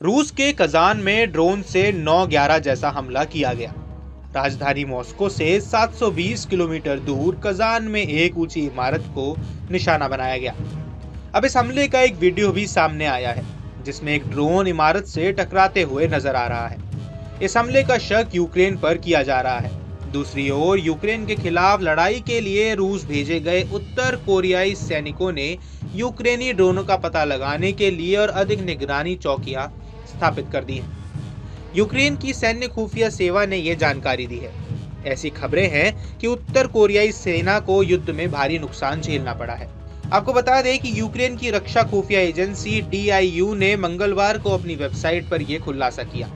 रूस के कजान में ड्रोन से 9/11 जैसा हमला किया गया। राजधानी मॉस्को से 720 किलोमीटर दूर कजान में एक ऊंची इमारत को निशाना बनाया गया। अब इस हमले का एक वीडियो भी सामने आया है जिसमें एक ड्रोन इमारत से टकराते हुए नजर आ रहा है। इस हमले का शक यूक्रेन पर किया जा रहा है। दूसरी ओर यूक्रेन के खिलाफ लड़ाई के लिए रूस भेजे गए उत्तर कोरियाई सैनिकों ने यूक्रेनी ड्रोनों का पता लगाने के लिए और अधिक निगरानी चौकियां स्थापित कर दी हैं। यूक्रेन की सैन्य खुफिया सेवा ने यह जानकारी दी है। ऐसी खबरें हैं कि उत्तर कोरियाई सेना को युद्ध में भारी नुकसान झेलना पड़ा है। आपको बता दें कि यूक्रेन की रक्षा खुफिया एजेंसी DIU ने मंगलवार को अपनी वेबसाइट पर यह खुलासा किया,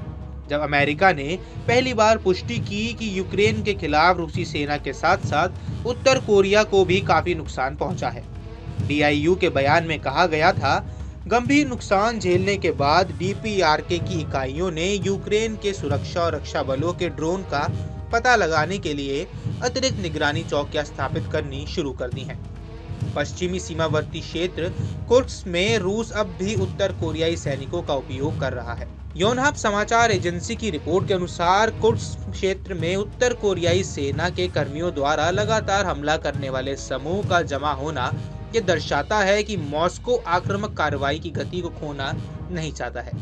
जब अमेरिका ने पहली बार पुष्टि की कि यूक्रेन के खिलाफ रूसी सेना के साथ साथ उत्तर कोरिया को भी काफी नुकसान पहुंचा है। DIU के बयान में कहा गया था, गंभीर नुकसान झेलने के बाद DPRK की इकाइयों ने यूक्रेन के सुरक्षा और रक्षा बलों के ड्रोन का पता लगाने के लिए अतिरिक्त निगरानी चौकियां स्थापित करनी शुरू कर दी हैं। पश्चिमी सीमावर्ती क्षेत्र कुर्स्क में रूस अब भी उत्तर कोरियाई सैनिकों का उपयोग कर रहा है। योनहाप समाचार एजेंसी की रिपोर्ट के अनुसार कुर्स्क क्षेत्र में उत्तर कोरियाई सेना के कर्मियों द्वारा लगातार हमला करने वाले समूह का जमा होना ये दर्शाता है कि मॉस्को आक्रामक कार्रवाई की गति को खोना नहीं चाहता है।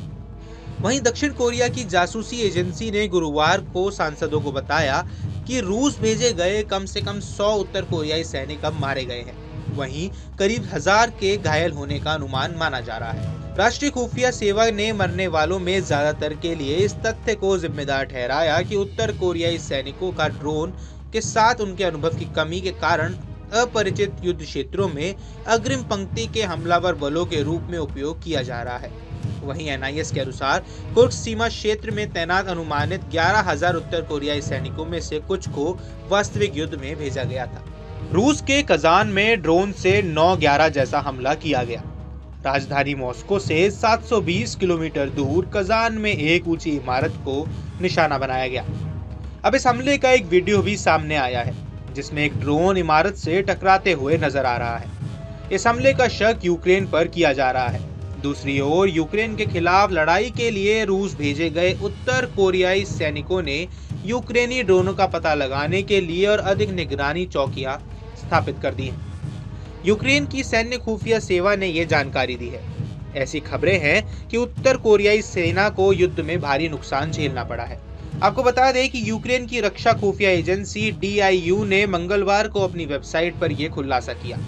वहीं दक्षिण कोरिया की जासूसी एजेंसी ने गुरुवार को सांसदों को बताया कि रूस भेजे गए कम से कम 100 उत्तर कोरियाई सैनिक अब मारे गए हैं। वहीं करीब 1000 के घायल होने का अनुमान माना जा रहा है। राष्ट्रीय खुफिया सेवा ने मरने वालों में ज्यादातर के लिए इस तथ्य को जिम्मेदार ठहराया कि उत्तर कोरियाई सैनिकों का ड्रोन के साथ उनके अनुभव की कमी के कारण अपरिचित युद्ध क्षेत्रों में अग्रिम पंक्ति के हमलावर बलों के रूप में उपयोग किया जा रहा है। वहीं NIS के अनुसार कुर्स्क सीमा क्षेत्र में तैनात अनुमानित 11,000 उत्तर कोरियाई सैनिकों में से कुछ को वास्तविक युद्ध में भेजा गया था। रूस के कजान में ड्रोन से 9/11 जैसा हमला किया गया। राजधानी मॉस्को से 720 किलोमीटर दूर कजान में एक ऊंची इमारत को निशाना बनाया गया। अब इस हमले का एक वीडियो भी सामने आया है जिसमें एक ड्रोन इमारत से टकराते हुए नजर आ रहा है। इस हमले का शक यूक्रेन पर किया जा रहा है। दूसरी ओर यूक्रेन के खिलाफ लड़ाई के लिए रूस भेजे गए उत्तर कोरियाई सैनिकों ने यूक्रेनी ड्रोनों का पता लगाने के लिए और अधिक निगरानी चौकियां स्थापित कर दी हैं। यूक्रेन की सैन्य खुफिया सेवा ने यह जानकारी दी है। ऐसी खबरें हैं कि उत्तर कोरियाई सेना को युद्ध में भारी नुकसान झेलना पड़ा है। आपको बता दें कि यूक्रेन की रक्षा खुफिया एजेंसी DIU ने मंगलवार को अपनी वेबसाइट पर यह खुलासा किया,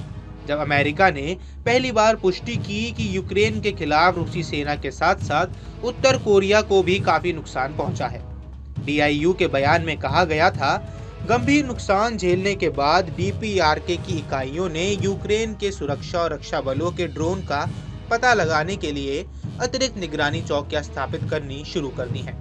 जब अमेरिका ने पहली बार पुष्टि की कि यूक्रेन के खिलाफ रूसी सेना के साथ साथ उत्तर कोरिया को भी काफी नुकसान पहुंचा है। DIU के बयान में कहा गया था, गंभीर नुकसान झेलने के बाद DPRK की इकाइयों ने यूक्रेन के सुरक्षा और रक्षा बलों के ड्रोन का पता लगाने के लिए अतिरिक्त निगरानी चौकियां स्थापित करनी शुरू कर दी हैं।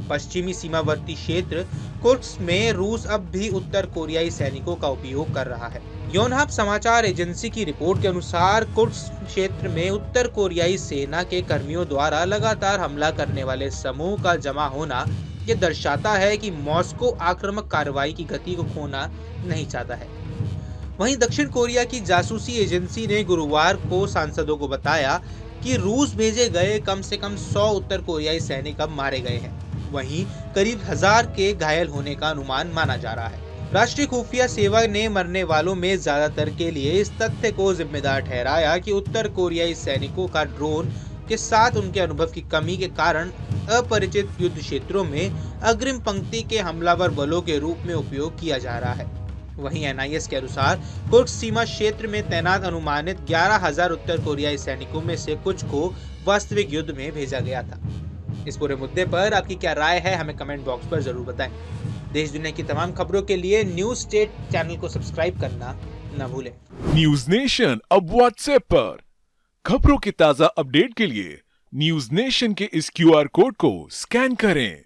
पश्चिमी सीमावर्ती क्षेत्र कुर्स्क में रूस अब भी उत्तर कोरियाई सैनिकों का उपयोग कर रहा है। योनहाप समाचार एजेंसी की रिपोर्ट के अनुसार कुर्स्क क्षेत्र में उत्तर कोरियाई सेना के कर्मियों द्वारा लगातार हमला करने वाले समूह का जमा होना ये दर्शाता है कि मॉस्को आक्रामक कार्रवाई की गति को खोना नहीं चाहता है। वहीं दक्षिण कोरिया की जासूसी एजेंसी ने गुरुवार को सांसदों को बताया कि रूस भेजे गए कम से कम 100 उत्तर कोरियाई सैनिक अब मारे गए हैं। वहीं करीब 1000 के घायल होने का अनुमान माना जा रहा है। राष्ट्रीय खुफिया सेवा ने मरने वालों में ज्यादातर के लिए इस तथ्य को जिम्मेदार ठहराया कि उत्तर कोरियाई सैनिकों का ड्रोन के साथ उनके अनुभव की कमी के कारण अपरिचित युद्ध क्षेत्रों में अग्रिम पंक्ति के हमलावर बलों के रूप में उपयोग किया जा रहा है। वहीं NIS के अनुसार कुर्स्क सीमा क्षेत्र में तैनात अनुमानित 11,000 उत्तर कोरियाई सैनिकों में से कुछ को वास्तविक युद्ध में भेजा गया था। इस पूरे मुद्दे पर आपकी क्या राय है, हमें कमेंट बॉक्स पर जरूर बताएं। देश दुनिया की तमाम खबरों के लिए न्यूज स्टेट चैनल को सब्सक्राइब करना न भूलें। न्यूज नेशन अब व्हाट्सएप पर खबरों की ताजा अपडेट के लिए न्यूज नेशन के इस QR कोड को स्कैन करें।